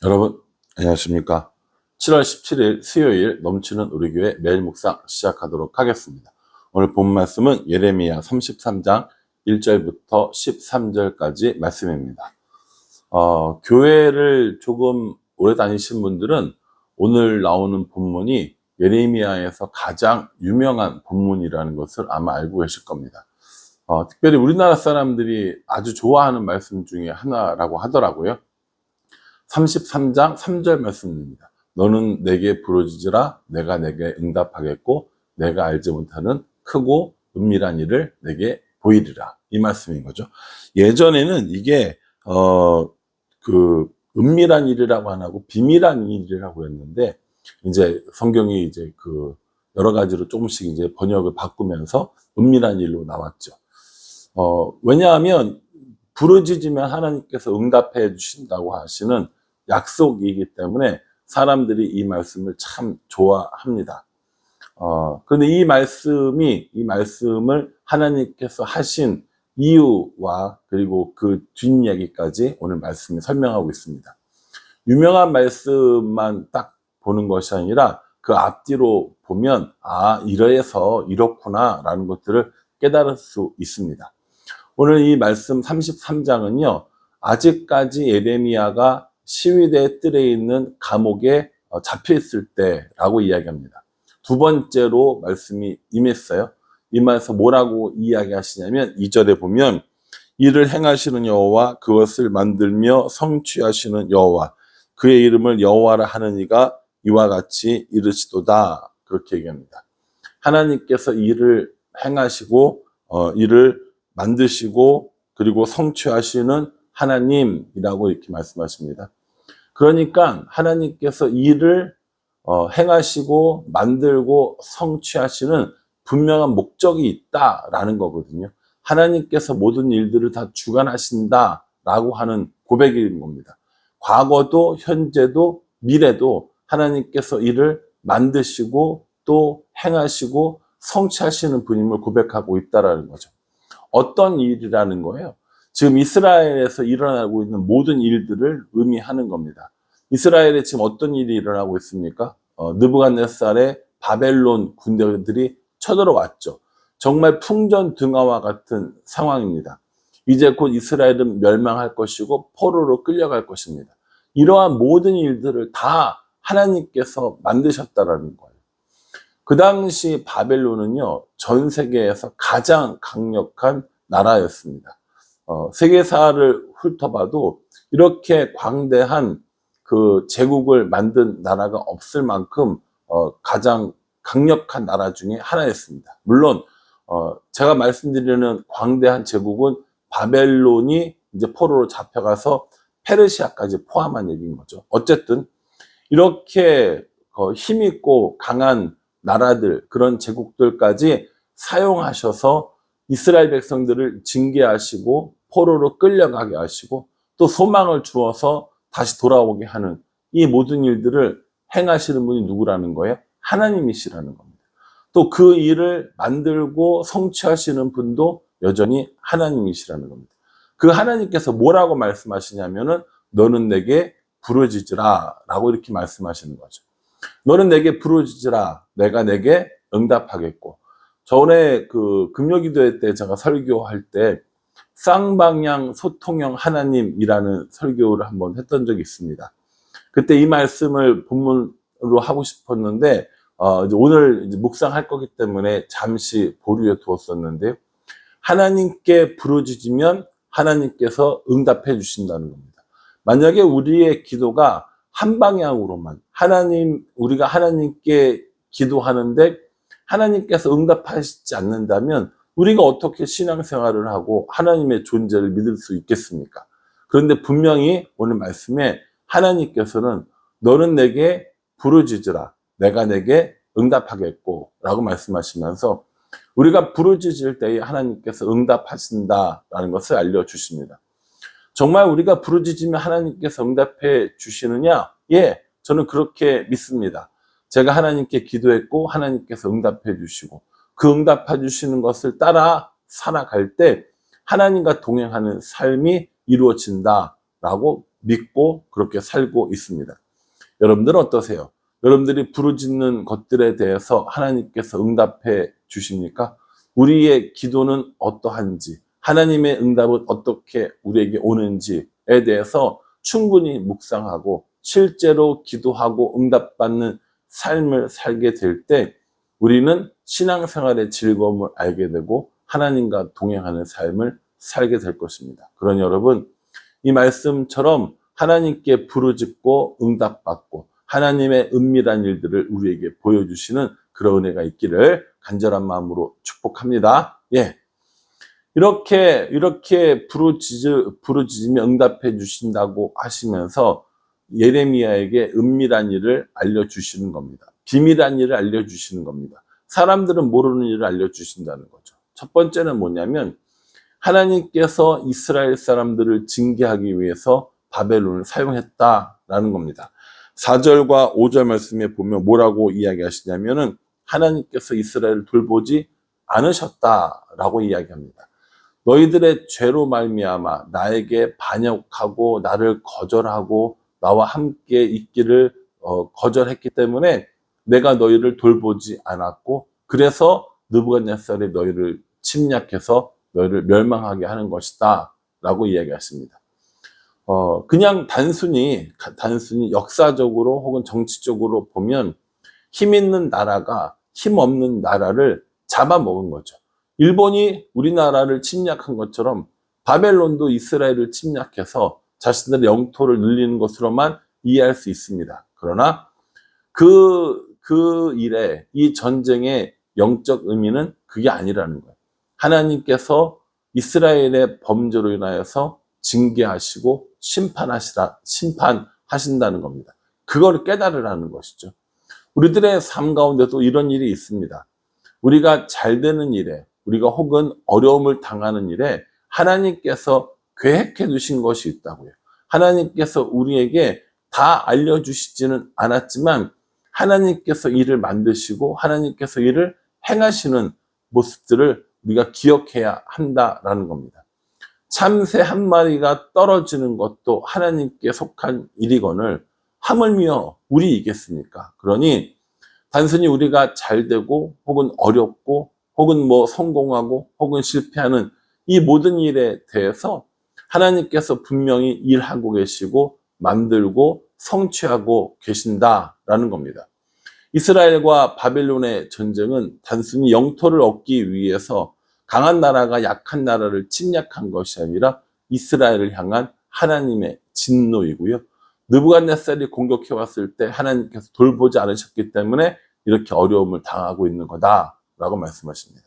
여러분 안녕하십니까. 7월 17일 수요일 넘치는 우리 교회 매일 묵상 시작하도록 하겠습니다. 오늘 본 말씀은 예레미야 33장 1절부터 13절까지 말씀입니다. 교회를 조금 오래 다니신 분들은 오늘 나오는 본문이 예레미야에서 가장 유명한 본문이라는 것을 아마 알고 계실 겁니다. 특별히 우리나라 사람들이 아주 좋아하는 말씀 중에 하나라고 하더라고요. 33장 3절 말씀입니다. 너는 내게 부르짖으라 내가 내게 응답하겠고 내가 알지 못하는 크고 은밀한 일을 내게 보이리라. 이 말씀인 거죠. 예전에는 이게 은밀한 일이라고 안 하고 비밀한 일이라고 했는데 이제 성경이 이제 여러 가지로 조금씩 이제 번역을 바꾸면서 은밀한 일로 나왔죠. 왜냐하면 부르짖으면 하나님께서 응답해 주신다고 하시는 약속이기 때문에 사람들이 이 말씀을 참 좋아합니다. 그런데 이 말씀을 하나님께서 하신 이유와 그리고 그 뒷이야기까지 오늘 말씀이 설명하고 있습니다. 유명한 말씀만 딱 보는 것이 아니라 그 앞뒤로 보면 이래서 이렇구나 라는 것들을 깨달을 수 있습니다. 오늘 이 말씀 33장은요, 아직까지 예레미야가 시위대 뜰에 있는 감옥에 잡혀 있을 때라고 이야기합니다. 두 번째로 말씀이 임했어요. 임해서 뭐라고 이야기하시냐면 2절에 보면 이를 행하시는 여호와 그것을 만들며 성취하시는 여호와 그의 이름을 여호와라 하는 이가 이와 같이 이르시도다. 그렇게 얘기합니다. 하나님께서 일을 행하시고 일을 만드시고 그리고 성취하시는 하나님이라고 이렇게 말씀하십니다. 그러니까 하나님께서 일을 행하시고 만들고 성취하시는 분명한 목적이 있다라는 거거든요. 하나님께서 모든 일들을 다 주관하신다라고 하는 고백인 겁니다. 과거도 현재도 미래도 하나님께서 일을 만드시고 또 행하시고 성취하시는 분임을 고백하고 있다라는 거죠. 어떤 일이라는 거예요? 지금 이스라엘에서 일어나고 있는 모든 일들을 의미하는 겁니다. 이스라엘에 지금 어떤 일이 일어나고 있습니까? 느부갓네살의 바벨론 군대들이 쳐들어왔죠. 정말 풍전등화와 같은 상황입니다. 이제 곧 이스라엘은 멸망할 것이고 포로로 끌려갈 것입니다. 이러한 모든 일들을 다 하나님께서 만드셨다라는 거예요. 그 당시 바벨론은요, 전 세계에서 가장 강력한 나라였습니다. 세계사를 훑어봐도 이렇게 광대한 그 제국을 만든 나라가 없을 만큼 가장 강력한 나라 중에 하나였습니다. 물론 제가 말씀드리는 광대한 제국은 바벨론이 이제 포로로 잡혀가서 페르시아까지 포함한 얘기인 거죠. 어쨌든 이렇게 힘있고 강한 나라들, 그런 제국들까지 사용하셔서 이스라엘 백성들을 징계하시고 포로로 끌려가게 하시고 또 소망을 주어서 다시 돌아오게 하는 이 모든 일들을 행하시는 분이 누구라는 거예요? 하나님이시라는 겁니다. 또 그 일을 만들고 성취하시는 분도 여전히 하나님이시라는 겁니다. 그 하나님께서 뭐라고 말씀하시냐면은 너는 내게 부르짖으라 라고 이렇게 말씀하시는 거죠. 너는 내게 부르짖으라 내가 내게 응답하겠고, 전에 금요기도회 때 제가 설교할 때 쌍방향 소통형 하나님이라는 설교를 한번 했던 적이 있습니다. 그때 이 말씀을 본문으로 하고 싶었는데 오늘 이제 묵상할 거기 때문에 잠시 보류에 두었었는데요. 하나님께 부르짖으면 하나님께서 응답해 주신다는 겁니다. 만약에 우리의 기도가 한 방향으로만 우리가 하나님께 기도하는데 하나님께서 응답하시지 않는다면 우리가 어떻게 신앙생활을 하고 하나님의 존재를 믿을 수 있겠습니까? 그런데 분명히 오늘 말씀에 하나님께서는 너는 내게 부르짖으라 내가 내게 응답하겠고 라고 말씀하시면서 우리가 부르짖을 때에 하나님께서 응답하신다라는 것을 알려주십니다. 정말 우리가 부르짖으면 하나님께서 응답해 주시느냐? 예, 저는 그렇게 믿습니다. 제가 하나님께 기도했고 하나님께서 응답해 주시고 그 응답해 주시는 것을 따라 살아갈 때 하나님과 동행하는 삶이 이루어진다라고 믿고 그렇게 살고 있습니다. 여러분들은 어떠세요? 여러분들이 부르짖는 것들에 대해서 하나님께서 응답해 주십니까? 우리의 기도는 어떠한지, 하나님의 응답은 어떻게 우리에게 오는지에 대해서 충분히 묵상하고 실제로 기도하고 응답받는 삶을 살게 될 때 우리는 신앙생활의 즐거움을 알게 되고 하나님과 동행하는 삶을 살게 될 것입니다. 그러니 여러분, 이 말씀처럼 하나님께 부르짖고 응답받고 하나님의 은밀한 일들을 우리에게 보여주시는 그런 은혜가 있기를 간절한 마음으로 축복합니다. 예. 이렇게 부르짖으며 응답해 주신다고 하시면서 예레미야에게 은밀한 일을 알려주시는 겁니다. 비밀한 일을 알려주시는 겁니다. 사람들은 모르는 일을 알려주신다는 거죠. 첫 번째는 뭐냐면 하나님께서 이스라엘 사람들을 징계하기 위해서 바벨론을 사용했다라는 겁니다. 4절과 5절 말씀에 보면 뭐라고 이야기하시냐면은 하나님께서 이스라엘을 돌보지 않으셨다라고 이야기합니다. 너희들의 죄로 말미암아 나에게 반역하고 나를 거절하고 나와 함께 있기를 거절했기 때문에 내가 너희를 돌보지 않았고 그래서 느부갓네살이 너희를 침략해서 너희를 멸망하게 하는 것이다 라고 이야기했습니다. 그냥 단순히 역사적으로 혹은 정치적으로 보면 힘 있는 나라가 힘 없는 나라를 잡아먹은 거죠. 일본이 우리나라를 침략한 것처럼 바벨론도 이스라엘을 침략해서 자신들의 영토를 늘리는 것으로만 이해할 수 있습니다. 그러나 그 일에 이 전쟁의 영적 의미는 그게 아니라는 거예요. 하나님께서 이스라엘의 범죄로 인하여서 징계하시고 심판하신다는 겁니다. 그걸 깨달으라는 것이죠. 우리들의 삶 가운데도 이런 일이 있습니다. 우리가 잘 되는 일에, 우리가 혹은 어려움을 당하는 일에 하나님께서 계획해 두신 것이 있다고요. 하나님께서 우리에게 다 알려주시지는 않았지만 하나님께서 일을 만드시고 하나님께서 일을 행하시는 모습들을 우리가 기억해야 한다라는 겁니다. 참새 한 마리가 떨어지는 것도 하나님께 속한 일이거늘 하물며 우리이겠습니까? 그러니 단순히 우리가 잘 되고 혹은 어렵고 혹은 성공하고 혹은 실패하는 이 모든 일에 대해서 하나님께서 분명히 일하고 계시고 만들고 성취하고 계신다라는 겁니다. 이스라엘과 바벨론의 전쟁은 단순히 영토를 얻기 위해서 강한 나라가 약한 나라를 침략한 것이 아니라 이스라엘을 향한 하나님의 진노이고요. 느부갓네살이 공격해 왔을 때 하나님께서 돌보지 않으셨기 때문에 이렇게 어려움을 당하고 있는 거다라고 말씀하십니다.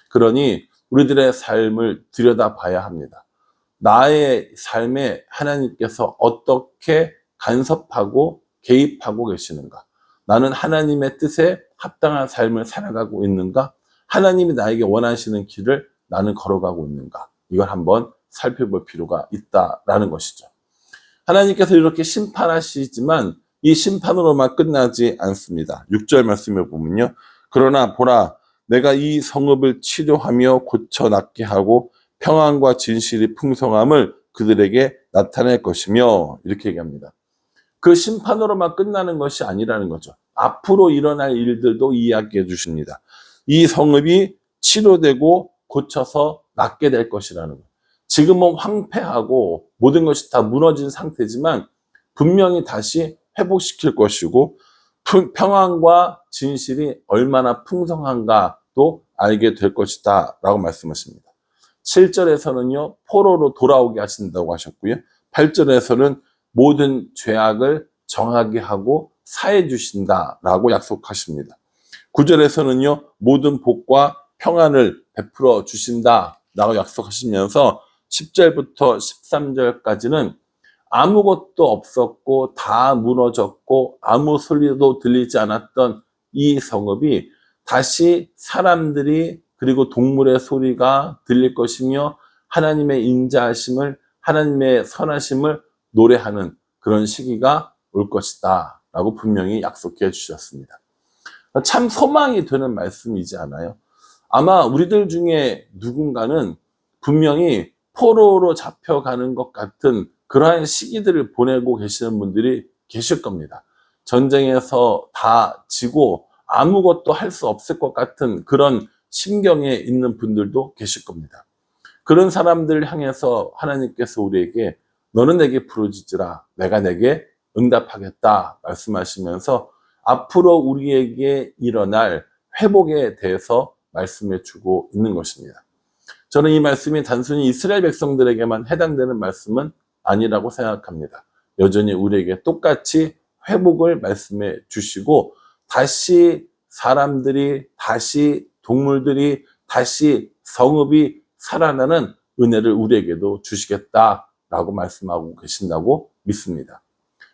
그러니 우리들의 삶을 들여다봐야 합니다. 나의 삶에 하나님께서 어떻게 간섭하고 개입하고 계시는가? 나는 하나님의 뜻에 합당한 삶을 살아가고 있는가? 하나님이 나에게 원하시는 길을 나는 걸어가고 있는가? 이걸 한번 살펴볼 필요가 있다라는 것이죠. 하나님께서 이렇게 심판하시지만 이 심판으로만 끝나지 않습니다. 6절 말씀에 보면요. 그러나 보라, 내가 이 성읍을 치료하며 고쳐 낫게 하고 평안과 진실이 풍성함을 그들에게 나타낼 것이며 이렇게 얘기합니다. 그 심판으로만 끝나는 것이 아니라는 거죠. 앞으로 일어날 일들도 이야기해 주십니다. 이 성읍이 치료되고 고쳐서 낫게 될 것이라는 거예요. 지금은 황폐하고 모든 것이 다 무너진 상태지만 분명히 다시 회복시킬 것이고 평안과 진실이 얼마나 풍성한가도 알게 될 것이다 라고 말씀하십니다. 7절에서는요 포로로 돌아오게 하신다고 하셨고요. 8절에서는 모든 죄악을 정하게 하고 사해 주신다라고 약속하십니다. 9절에서는요 모든 복과 평안을 베풀어 주신다라고 약속하시면서 10절부터 13절까지는 아무것도 없었고 다 무너졌고 아무 소리도 들리지 않았던 이 성읍이 다시 사람들이 그리고 동물의 소리가 들릴 것이며 하나님의 인자하심을 하나님의 선하심을 노래하는 그런 시기가 올 것이다 라고 분명히 약속해 주셨습니다. 참 소망이 되는 말씀이지 않아요? 아마 우리들 중에 누군가는 분명히 포로로 잡혀가는 것 같은 그러한 시기들을 보내고 계시는 분들이 계실 겁니다. 전쟁에서 다 지고 아무것도 할 수 없을 것 같은 그런 심경에 있는 분들도 계실 겁니다. 그런 사람들을 향해서 하나님께서 우리에게 너는 내게 부르짖으라 내가 내게 응답하겠다 말씀하시면서 앞으로 우리에게 일어날 회복에 대해서 말씀해 주고 있는 것입니다. 저는 이 말씀이 단순히 이스라엘 백성들에게만 해당되는 말씀은 아니라고 생각합니다. 여전히 우리에게 똑같이 회복을 말씀해 주시고 다시 사람들이, 다시 동물들이, 다시 성읍이 살아나는 은혜를 우리에게도 주시겠다라고 말씀하고 계신다고 믿습니다.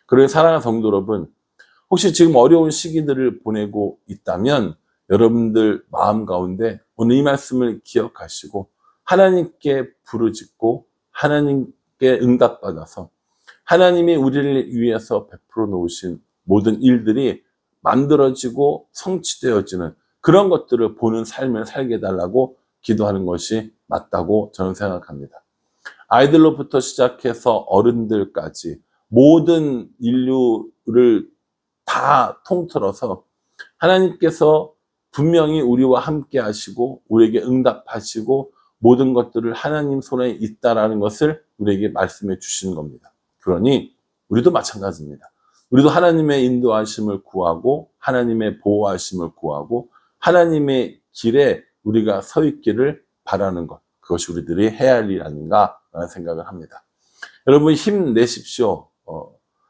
그러니 사랑하는 성도 여러분, 혹시 지금 어려운 시기들을 보내고 있다면 여러분들 마음 가운데 오늘 이 말씀을 기억하시고 하나님께 부르짖고 하나님께 응답받아서 하나님이 우리를 위해서 베풀어 놓으신 모든 일들이 만들어지고 성취되어지는 그런 것들을 보는 삶을 살게 해달라고 기도하는 것이 맞다고 저는 생각합니다. 아이들로부터 시작해서 어른들까지 모든 인류를 다 통틀어서 하나님께서 분명히 우리와 함께 하시고 우리에게 응답하시고 모든 것들을 하나님 손에 있다라는 것을 우리에게 말씀해 주시는 겁니다. 그러니 우리도 마찬가지입니다. 우리도 하나님의 인도하심을 구하고 하나님의 보호하심을 구하고 하나님의 길에 우리가 서 있기를 바라는 것, 그것이 우리들이 해야 할 일 아닌가라는 생각을 합니다. 여러분 힘내십시오.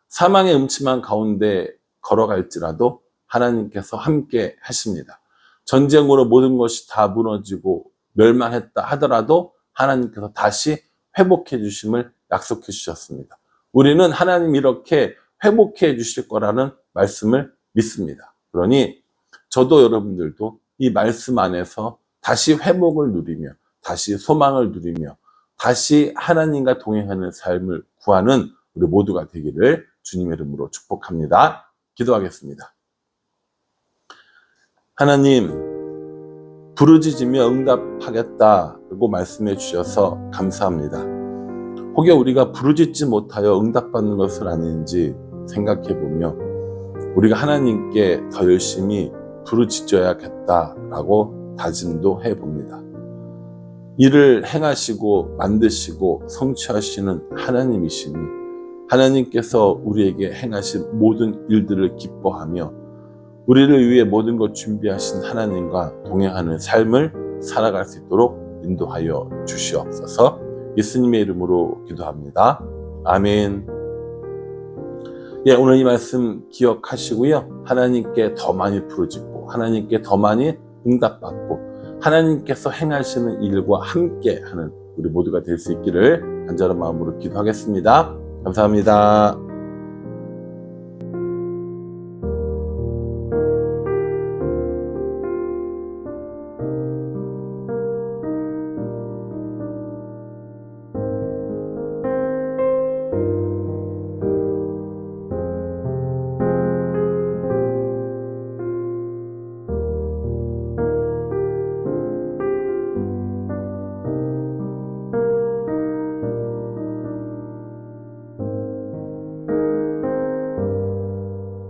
사망의 음침한 가운데 걸어갈지라도 하나님께서 함께 하십니다. 전쟁으로 모든 것이 다 무너지고 멸망했다 하더라도 하나님께서 다시 회복해 주심을 약속해 주셨습니다. 우리는 하나님 이렇게 회복해 주실 거라는 말씀을 믿습니다. 그러니 저도 여러분들도 이 말씀 안에서 다시 회복을 누리며 다시 소망을 누리며 다시 하나님과 동행하는 삶을 구하는 우리 모두가 되기를 주님의 이름으로 축복합니다. 기도하겠습니다. 하나님, 부르짖으며 응답하겠다고 말씀해 주셔서 감사합니다. 혹여 우리가 부르짖지 못하여 응답받는 것은 아닌지 생각해 보며 우리가 하나님께 더 열심히 부르짖어야겠다라고 다짐도 해봅니다. 이를 행하시고 만드시고 성취하시는 하나님이시니 하나님께서 우리에게 행하신 모든 일들을 기뻐하며 우리를 위해 모든 것 준비하신 하나님과 동행하는 삶을 살아갈 수 있도록 인도하여 주시옵소서. 예수님의 이름으로 기도합니다. 아멘. 예, 오늘 이 말씀 기억하시고요. 하나님께 더 많이 부르짖고 하나님께 더 많이 응답받고 하나님께서 행하시는 일과 함께 하는 우리 모두가 될 수 있기를 간절한 마음으로 기도하겠습니다. 감사합니다.